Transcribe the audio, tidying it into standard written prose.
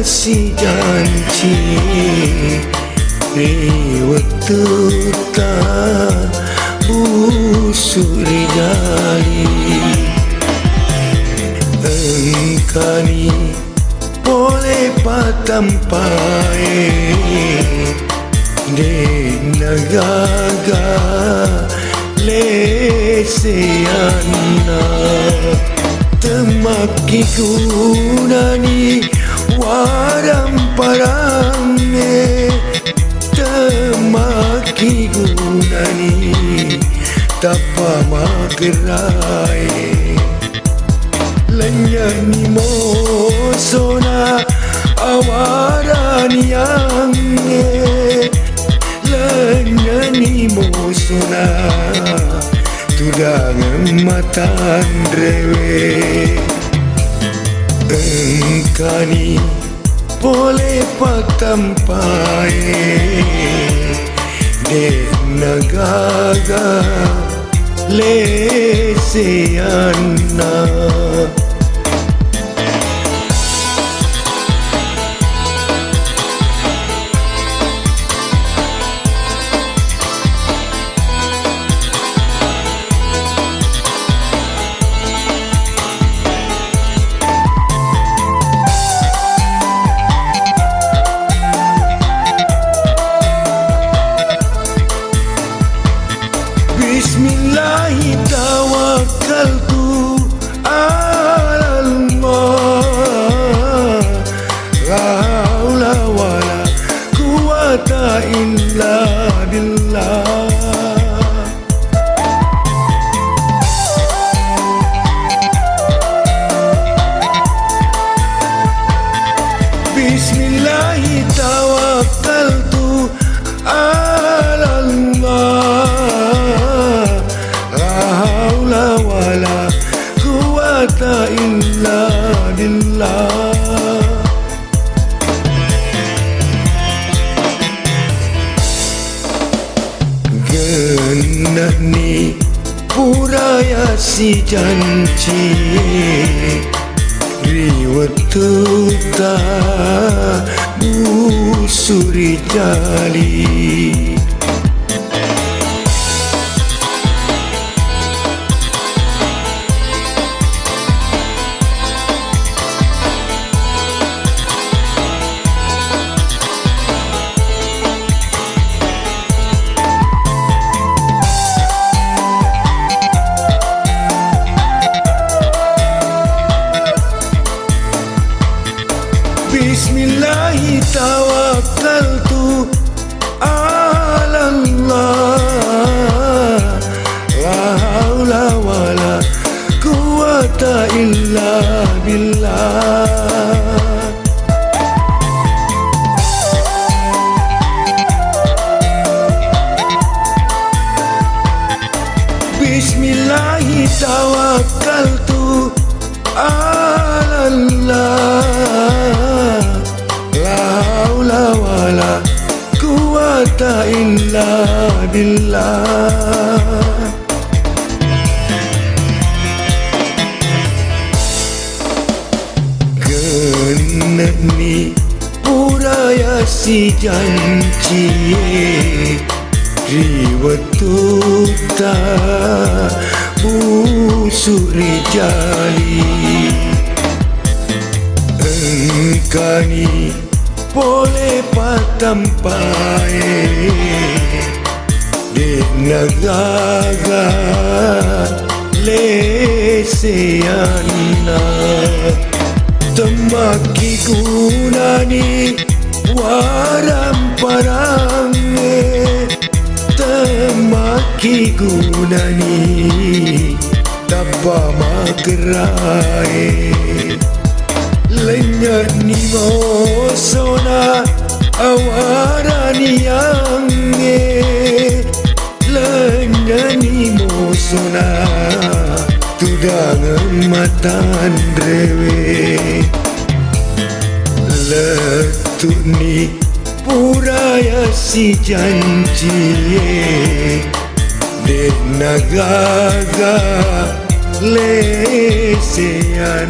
si janji waktu tak busuri jali engkani boleh patampai de nagaga leseana temaki gunani waram parange temaki gunani tapa magrai lenyani mosona awarani ange lenyani mosona tudang matan rewe engkani boleh patampai de nagaga leseana Bismillahi tawakkaltu ala Allah la haula wala quwwata illa billah Bismillahi tawakkaltu ala Allah wala quwwata illa billah genani puraya si janji riwatu ta busuri jali Bismillahi tawakkaltu ala Allah la haula wala quwwata illa billah Bismillahi tawakkaltu ala Allah la wala quwwata illa billah genani puraya si janji riwatu ta busuri jali engkani boleh patampai de nagaga leseana temaki gunani waram parange temaki gunani tapa magrai lenyani mosona awarani ange lenyani mosona tudang matan rewe letuni puraya si janji de nagaga leseana